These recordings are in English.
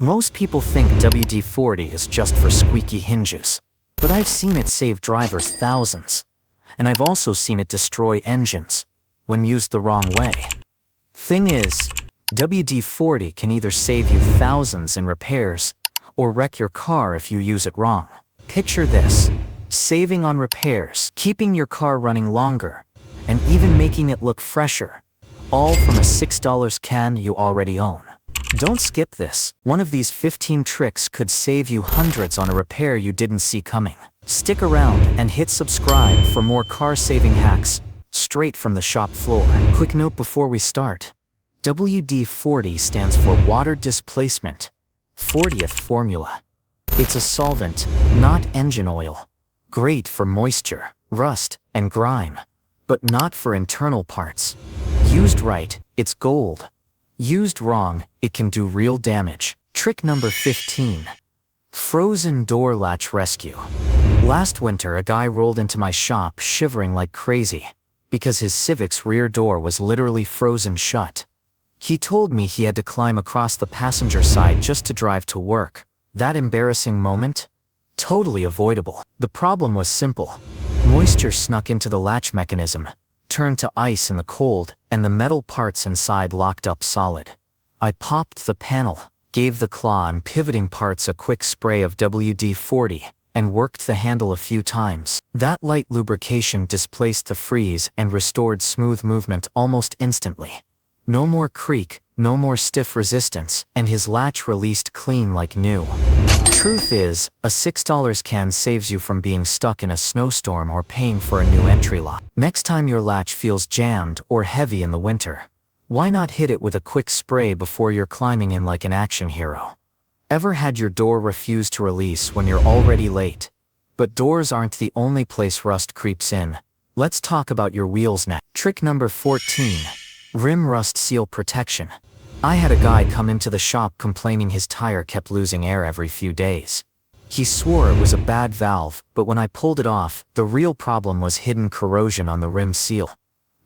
Most people think WD-40 is just for squeaky hinges, but I've seen it save drivers thousands. And I've also seen it destroy engines, when used the wrong way. Thing is, WD-40 can either save you thousands in repairs, or wreck your car if you use it wrong. Picture this: saving on repairs, keeping your car running longer, and even making it look fresher, all from a $6 can you already own. Don't skip this. One of these 15 tricks could save you hundreds on a repair you didn't see coming. Stick around and hit subscribe for more car-saving hacks, straight from the shop floor. Quick note before we start. WD-40 stands for Water Displacement, 40th formula. It's a solvent, not engine oil. Great for moisture, rust, and grime, but not for internal parts. Used right, it's gold. Used wrong, it can do real damage. Trick number 15. Frozen door latch rescue. Last winter, a guy rolled into my shop shivering like crazy because his Civic's rear door was literally frozen shut. He told me he had to climb across the passenger side just to drive to work. That embarrassing moment? Totally avoidable. The problem was simple. Moisture snuck into the latch mechanism, turned to ice in the cold, and the metal parts inside locked up solid. I popped the panel, gave the claw and pivoting parts a quick spray of WD-40, and worked the handle a few times. That light lubrication displaced the freeze and restored smooth movement almost instantly. No more creak, no more stiff resistance, and his latch released clean like new. Truth is, a $6 can saves you from being stuck in a snowstorm or paying for a new entry lock. Next time your latch feels jammed or heavy in the winter, why not hit it with a quick spray before you're climbing in like an action hero? Ever had your door refuse to release when you're already late? But doors aren't the only place rust creeps in. Let's talk about your wheels next. Trick number 14. Rim rust seal protection. I had a guy come into the shop complaining his tire kept losing air every few days. He swore it was a bad valve, but when I pulled it off, the real problem was hidden corrosion on the rim seal.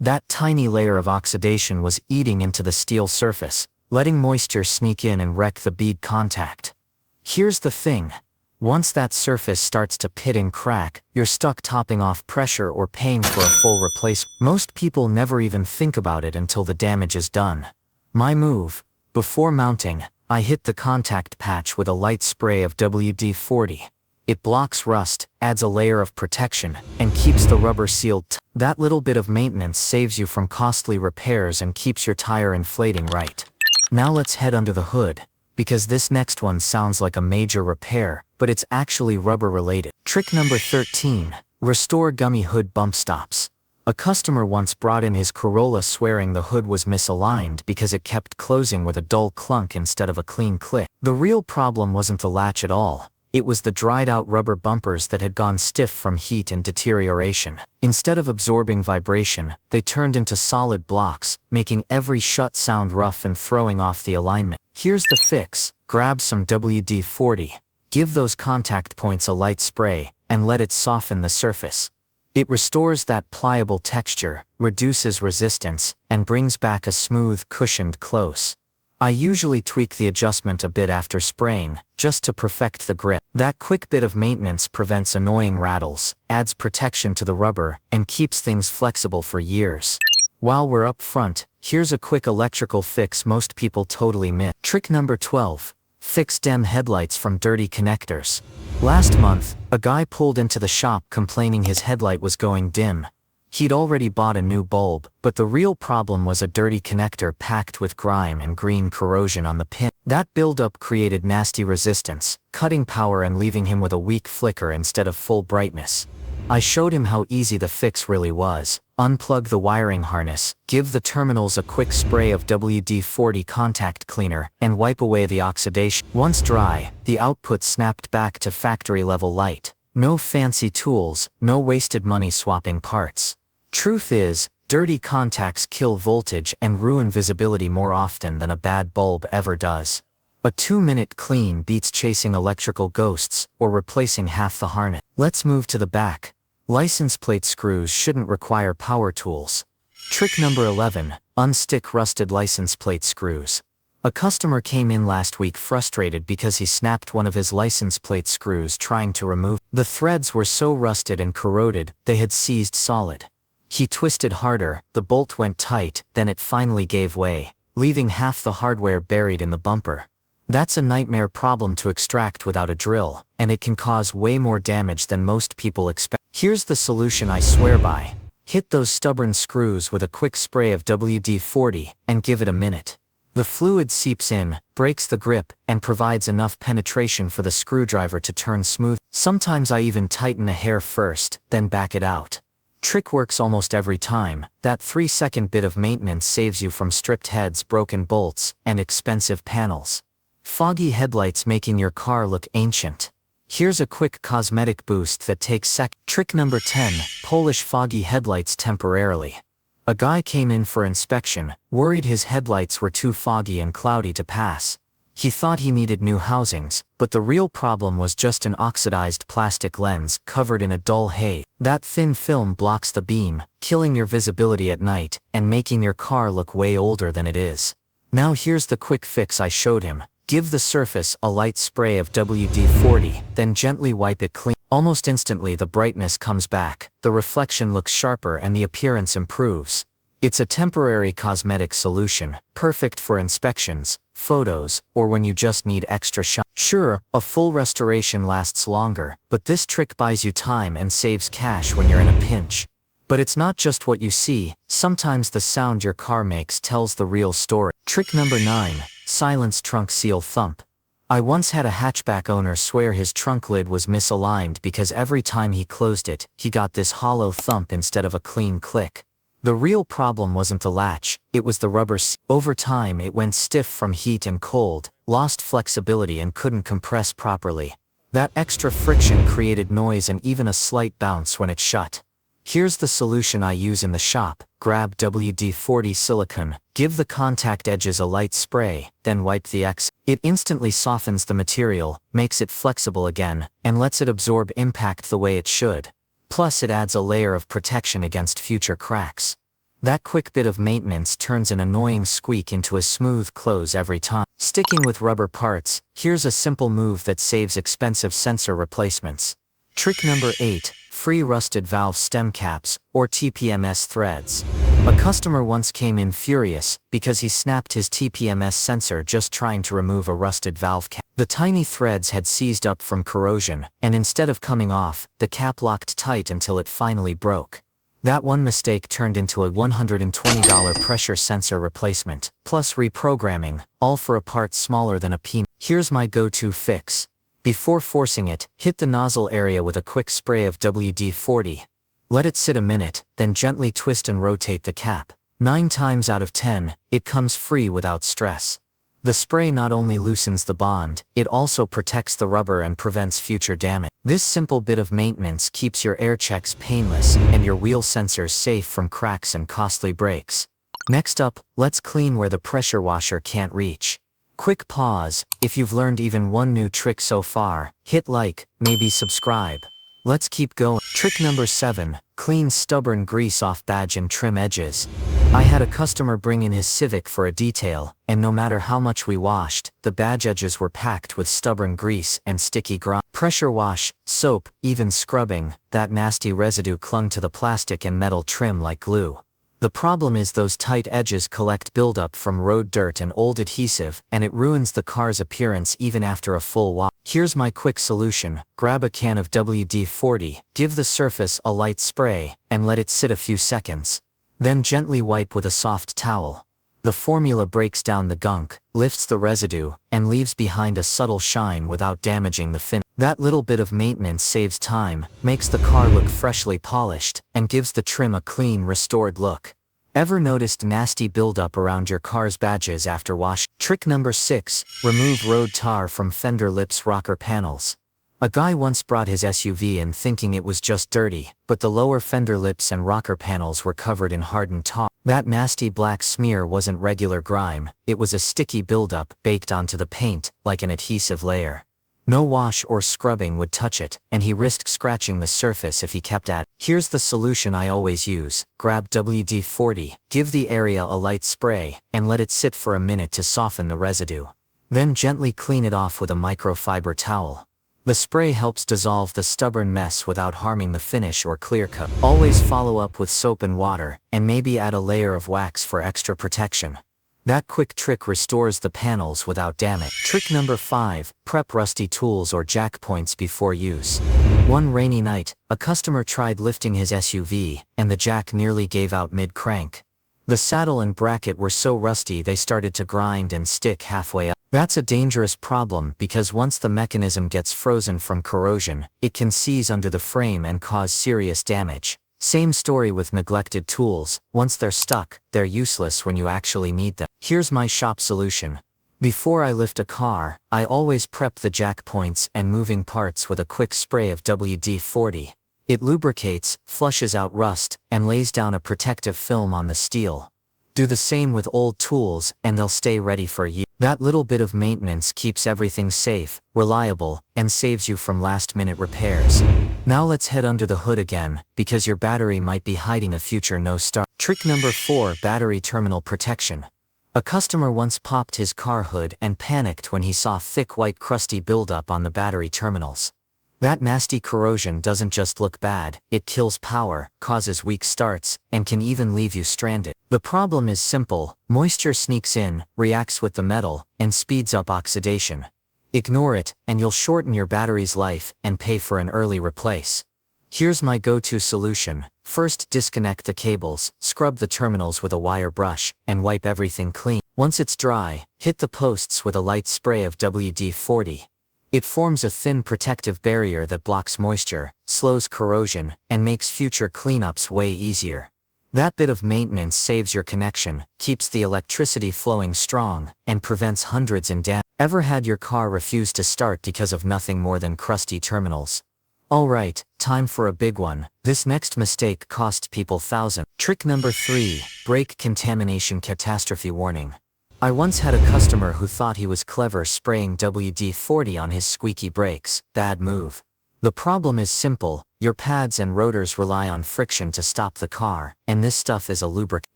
That tiny layer of oxidation was eating into the steel surface, letting moisture sneak in and wreck the bead contact. Here's the thing. Once that surface starts to pit and crack, you're stuck topping off pressure or paying for a full replacement. Most people never even think about it until the damage is done. My move: before mounting, I hit the contact patch with a light spray of WD-40. It blocks rust, adds a layer of protection, and keeps the rubber sealed. That little bit of maintenance saves you from costly repairs and keeps your tire inflating right. Now let's head under the hood, because this next one sounds like a major repair, but it's actually rubber related. Trick number 13. Restore gummy hood bump stops. A customer once brought in his Corolla swearing the hood was misaligned because it kept closing with a dull clunk instead of a clean click. The real problem wasn't the latch at all. It was the dried out rubber bumpers that had gone stiff from heat and deterioration. Instead of absorbing vibration, they turned into solid blocks, making every shut sound rough and throwing off the alignment. Here's the fix: grab some WD-40, give those contact points a light spray, and let it soften the surface. It restores that pliable texture, reduces resistance, and brings back a smooth, cushioned close. I usually tweak the adjustment a bit after spraying, just to perfect the grip. That quick bit of maintenance prevents annoying rattles, adds protection to the rubber, and keeps things flexible for years. While we're up front, here's a quick electrical fix most people totally miss. Trick number 12. Fix dim headlights from dirty connectors. Last month, a guy pulled into the shop complaining his headlight was going dim. He'd already bought a new bulb, but the real problem was a dirty connector packed with grime and green corrosion on the pin. That buildup created nasty resistance, cutting power and leaving him with a weak flicker instead of full brightness. I showed him how easy the fix really was. Unplug the wiring harness, give the terminals a quick spray of WD-40 contact cleaner, and wipe away the oxidation. Once dry, the output snapped back to factory-level light. No fancy tools, no wasted money swapping parts. Truth is, dirty contacts kill voltage and ruin visibility more often than a bad bulb ever does. A 2-minute clean beats chasing electrical ghosts or replacing half the harness. Let's move to the back. License plate screws shouldn't require power tools. Trick number 11. Unstick rusted license plate screws. A customer came in last week frustrated because he snapped one of his license plate screws trying to remove. The threads were so rusted and corroded, they had seized solid. He twisted harder, the bolt went tight, then it finally gave way, leaving half the hardware buried in the bumper. That's a nightmare problem to extract without a drill, and it can cause way more damage than most people expect. Here's the solution I swear by. Hit those stubborn screws with a quick spray of WD-40, and give it a minute. The fluid seeps in, breaks the grip, and provides enough penetration for the screwdriver to turn smooth. Sometimes I even tighten a hair first, then back it out. Trick works almost every time. That 3-second bit of maintenance saves you from stripped heads, broken bolts, and expensive panels. Foggy headlights making your car look ancient. Here's a quick cosmetic boost that takes seconds. Trick number 10, polish foggy headlights temporarily. A guy came in for inspection, worried his headlights were too foggy and cloudy to pass. He thought he needed new housings, but the real problem was just an oxidized plastic lens covered in a dull haze. That thin film blocks the beam, killing your visibility at night, and making your car look way older than it is. Now here's the quick fix I showed him. Give the surface a light spray of WD-40, then gently wipe it clean. Almost instantly the brightness comes back, the reflection looks sharper and the appearance improves. It's a temporary cosmetic solution, perfect for inspections, photos, or when you just need extra shine. Sure, a full restoration lasts longer, but this trick buys you time and saves cash when you're in a pinch. But it's not just what you see, sometimes the sound your car makes tells the real story. Trick number 9, silence trunk seal thump. I once had a hatchback owner swear his trunk lid was misaligned because every time he closed it, he got this hollow thump instead of a clean click. The real problem wasn't the latch, it was the rubber seal. Over time it went stiff from heat and cold, lost flexibility and couldn't compress properly. That extra friction created noise and even a slight bounce when it shut. Here's the solution I use in the shop. Grab WD-40 silicone, give the contact edges a light spray, then wipe the excess. It instantly softens the material, makes it flexible again, and lets it absorb impact the way it should. Plus it adds a layer of protection against future cracks. That quick bit of maintenance turns an annoying squeak into a smooth close every time. Sticking with rubber parts, here's a simple move that saves expensive sensor replacements. Trick number 8, free rusted valve stem caps, or TPMS threads. A customer once came in furious because he snapped his TPMS sensor just trying to remove a rusted valve cap. The tiny threads had seized up from corrosion, and instead of coming off, the cap locked tight until it finally broke. That one mistake turned into a $120 pressure sensor replacement, plus reprogramming, all for a part smaller than a pea. Here's my go-to fix. Before forcing it, hit the nozzle area with a quick spray of WD-40. Let it sit a minute, then gently twist and rotate the cap. 9 times out of 10, it comes free without stress. The spray not only loosens the bond, it also protects the rubber and prevents future damage. This simple bit of maintenance keeps your air checks painless and your wheel sensors safe from cracks and costly breaks. Next up, let's clean where the pressure washer can't reach. Quick pause. If you've learned even one new trick so far, hit like, maybe subscribe. Let's keep going. Trick number 7, clean stubborn grease off badge and trim edges. I had a customer bring in his Civic for a detail, and no matter how much we washed, the badge edges were packed with stubborn grease and sticky grime. Pressure wash, soap, even scrubbing, that nasty residue clung to the plastic and metal trim like glue. The problem is those tight edges collect buildup from road dirt and old adhesive, and it ruins the car's appearance even after a full wash. Here's my quick solution. Grab a can of WD-40, give the surface a light spray, and let it sit a few seconds. Then gently wipe with a soft towel. The formula breaks down the gunk, lifts the residue, and leaves behind a subtle shine without damaging the finish. That little bit of maintenance saves time, makes the car look freshly polished, and gives the trim a clean, restored look. Ever noticed nasty buildup around your car's badges after wash? Trick number 6, remove road tar from fender lips rocker panels. A guy once brought his SUV in thinking it was just dirty, but the lower fender lips and rocker panels were covered in hardened tar. That nasty black smear wasn't regular grime, it was a sticky buildup baked onto the paint, like an adhesive layer. No wash or scrubbing would touch it, and he risked scratching the surface if he kept at it. Here's the solution I always use. Grab WD-40, give the area a light spray, and let it sit for a minute to soften the residue. Then gently clean it off with a microfiber towel. The spray helps dissolve the stubborn mess without harming the finish or clear coat. Always follow up with soap and water, and maybe add a layer of wax for extra protection. That quick trick restores the panels without damage. Trick number 5, prep rusty tools or jack points before use. One rainy night, a customer tried lifting his SUV, and the jack nearly gave out mid-crank. The saddle and bracket were so rusty they started to grind and stick halfway up. That's a dangerous problem because once the mechanism gets frozen from corrosion, it can seize under the frame and cause serious damage. Same story with neglected tools. Once they're stuck, they're useless when you actually need them. Here's my shop solution. Before I lift a car, I always prep the jack points and moving parts with a quick spray of WD-40. It lubricates, flushes out rust, and lays down a protective film on the steel. Do the same with old tools, and they'll stay ready for you. That little bit of maintenance keeps everything safe, reliable, and saves you from last-minute repairs. Now let's head under the hood again, because your battery might be hiding a future no-start. Trick number 4, battery terminal protection. A customer once popped his car hood and panicked when he saw thick white crusty buildup on the battery terminals. That nasty corrosion doesn't just look bad, it kills power, causes weak starts, and can even leave you stranded. The problem is simple: moisture sneaks in, reacts with the metal, and speeds up oxidation. Ignore it, and you'll shorten your battery's life and pay for an early replace. Here's my go-to solution. First, disconnect the cables, scrub the terminals with a wire brush, and wipe everything clean. Once it's dry, hit the posts with a light spray of WD-40. It forms a thin protective barrier that blocks moisture, slows corrosion, and makes future cleanups way easier. That bit of maintenance saves your connection, keeps the electricity flowing strong, and prevents hundreds in damage. Ever had your car refuse to start because of nothing more than crusty terminals? Alright, time for a big one. This next mistake cost people thousands. Trick number 3, brake contamination catastrophe warning. I once had a customer who thought he was clever spraying WD-40 on his squeaky brakes. Bad move. The problem is simple: your pads and rotors rely on friction to stop the car, and this stuff is a lubricant.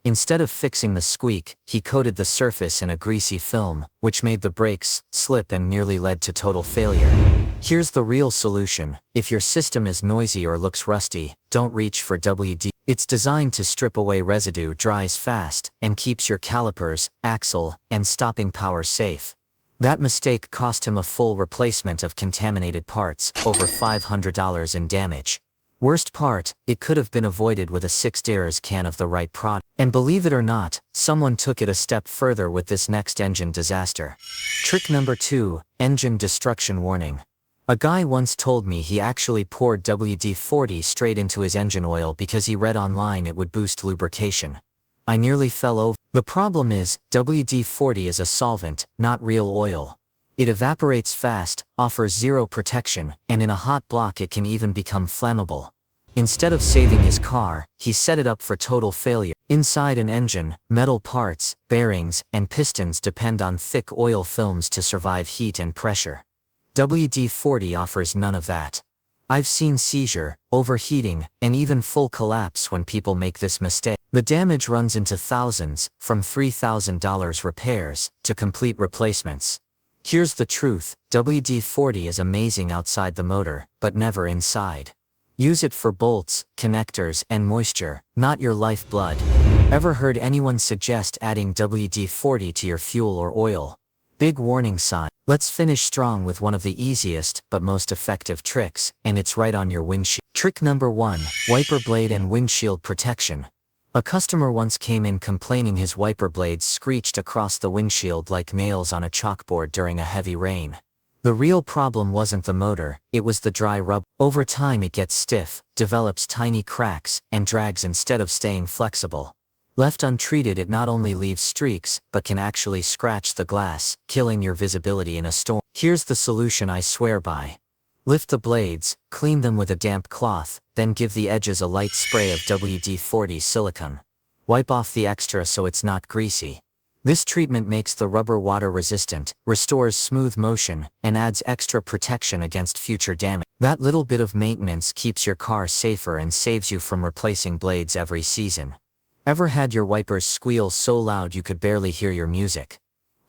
Instead of fixing the squeak, he coated the surface in a greasy film, which made the brakes slip and nearly led to total failure. Here's the real solution: if your system is noisy or looks rusty, don't reach for WD. It's designed to strip away residue, dries fast, and keeps your calipers, axle, and stopping power safe. That mistake cost him a full replacement of contaminated parts, over $500 in damage. Worst part, it could have been avoided with a 6 can of the right product. And believe it or not, someone took it a step further with this next engine disaster. Trick number 2, engine destruction warning. A guy once told me he actually poured WD-40 straight into his engine oil because he read online it would boost lubrication. I nearly fell over. The problem is, WD-40 is a solvent, not real oil. It evaporates fast, offers zero protection, and in a hot block it can even become flammable. Instead of saving his car, he set it up for total failure. Inside an engine, metal parts, bearings, and pistons depend on thick oil films to survive heat and pressure. WD-40 offers none of that. I've seen seizure, overheating, and even full collapse when people make this mistake. The damage runs into thousands, from $3,000 repairs to complete replacements. Here's the truth: WD-40 is amazing outside the motor, but never inside. Use it for bolts, connectors, and moisture, not your lifeblood. Ever heard anyone suggest adding WD-40 to your fuel or oil? Big warning sign. Let's finish strong with one of the easiest but most effective tricks, and it's right on your windshield. Trick number 1, wiper blade and windshield protection. A customer once came in complaining his wiper blades screeched across the windshield like nails on a chalkboard during a heavy rain. The real problem wasn't the motor, it was the dry rubber. Over time it gets stiff, develops tiny cracks, and drags instead of staying flexible. Left untreated, it not only leaves streaks, but can actually scratch the glass, killing your visibility in a storm. Here's the solution I swear by. Lift the blades, clean them with a damp cloth, then give the edges a light spray of WD-40 silicone. Wipe off the extra so it's not greasy. This treatment makes the rubber water resistant, restores smooth motion, and adds extra protection against future damage. That little bit of maintenance keeps your car safer and saves you from replacing blades every season. Ever had your wipers squeal so loud you could barely hear your music?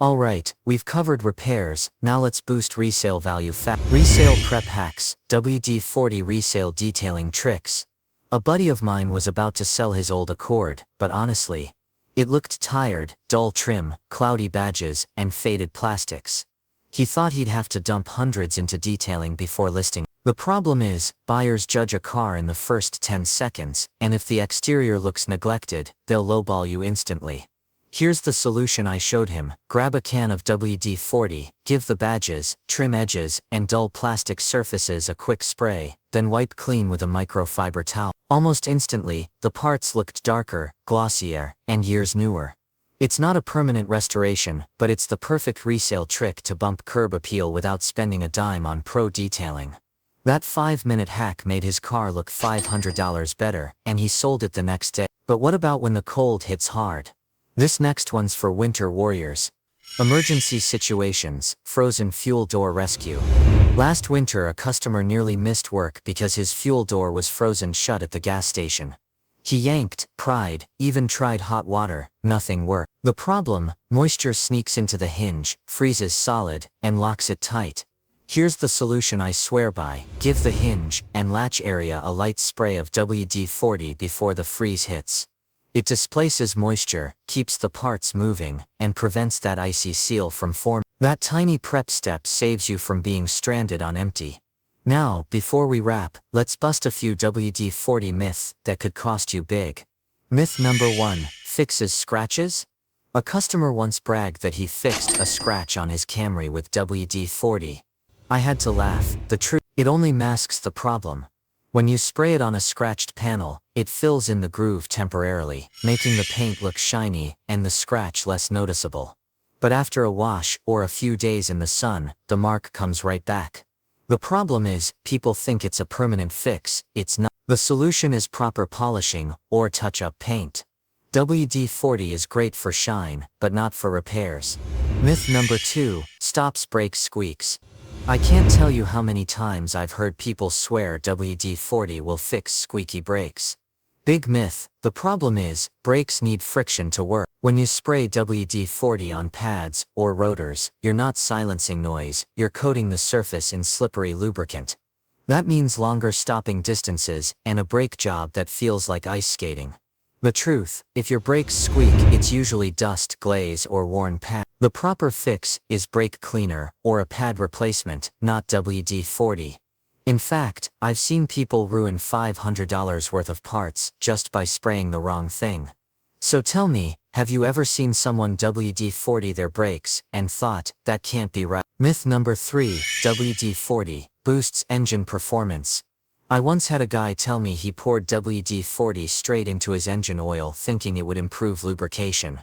Alright, we've covered repairs, now let's boost resale value fast. Resale prep hacks, WD-40 resale detailing tricks. A buddy of mine was about to sell his old Accord, but honestly, it looked tired, dull trim, cloudy badges, and faded plastics. He thought he'd have to dump hundreds into detailing before listing. The problem is, buyers judge a car in the first 10 seconds, and if the exterior looks neglected, they'll lowball you instantly. Here's the solution I showed him: grab a can of WD-40, give the badges, trim edges, and dull plastic surfaces a quick spray, then wipe clean with a microfiber towel. Almost instantly, the parts looked darker, glossier, and years newer. It's not a permanent restoration, but it's the perfect resale trick to bump curb appeal without spending a dime on pro detailing. That 5-minute hack made his car look $500 better, and he sold it the next day. But what about when the cold hits hard? This next one's for winter warriors. Emergency situations, frozen fuel door rescue. Last winter a customer nearly missed work because his fuel door was frozen shut at the gas station. He yanked, pried, even tried hot water, nothing worked. The problem: moisture sneaks into the hinge, freezes solid, and locks it tight. Here's the solution I swear by: give the hinge and latch area a light spray of WD-40 before the freeze hits. It displaces moisture, keeps the parts moving, and prevents that icy seal from forming. That tiny prep step saves you from being stranded on empty. Now, before we wrap, let's bust a few WD-40 myths that could cost you big. Myth number 1, fixes scratches? A customer once bragged that he fixed a scratch on his Camry with WD-40. I had to laugh. The truth: it only masks the problem. When you spray it on a scratched panel, it fills in the groove temporarily, making the paint look shiny and the scratch less noticeable. But after a wash or a few days in the sun, the mark comes right back. The problem is, people think it's a permanent fix. It's not. The solution is proper polishing or touch-up paint. WD-40 is great for shine, but not for repairs. Myth number 2, stops, brakes, squeaks. I can't tell you how many times I've heard people swear WD-40 will fix squeaky brakes. Big myth. The problem is, brakes need friction to work. When you spray WD-40 on pads or rotors, you're not silencing noise, you're coating the surface in slippery lubricant. That means longer stopping distances and a brake job that feels like ice skating. The truth: if your brakes squeak, it's usually dust, glaze, or worn pad. The proper fix is brake cleaner or a pad replacement, not WD-40. In fact, I've seen people ruin $500 worth of parts just by spraying the wrong thing. So tell me, have you ever seen someone WD-40 their brakes and thought, that can't be right? Myth number 3, WD-40 boosts engine performance. I once had a guy tell me he poured WD-40 straight into his engine oil thinking it would improve lubrication.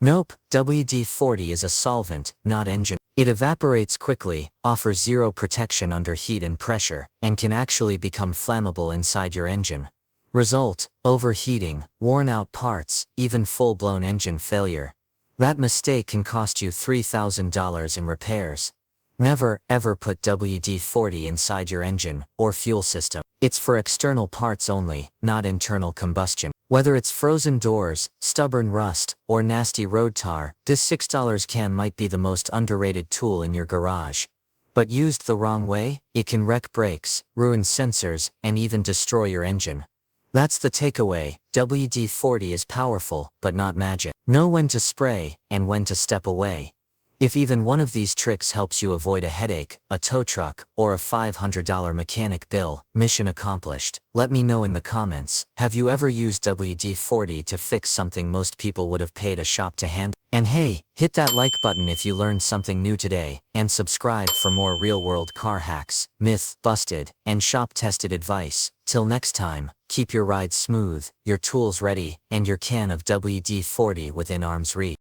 Nope, WD-40 is a solvent, not engine. It evaporates quickly, offers zero protection under heat and pressure, and can actually become flammable inside your engine. Result: overheating, worn-out parts, even full-blown engine failure. That mistake can cost you $3,000 in repairs. Never, ever put WD-40 inside your engine or fuel system. It's for external parts only, not internal combustion. Whether it's frozen doors, stubborn rust, or nasty road tar, this $6 can might be the most underrated tool in your garage. But used the wrong way, it can wreck brakes, ruin sensors, and even destroy your engine. That's the takeaway: WD-40 is powerful, but not magic. Know when to spray, and when to step away. If even one of these tricks helps you avoid a headache, a tow truck, or a $500 mechanic bill, mission accomplished. Let me know in the comments. Have you ever used WD-40 to fix something most people would have paid a shop to handle? And hey, hit that like button if you learned something new today, and subscribe for more real-world car hacks, myth busted, and shop-tested advice. Till next time, keep your ride smooth, your tools ready, and your can of WD-40 within arm's reach.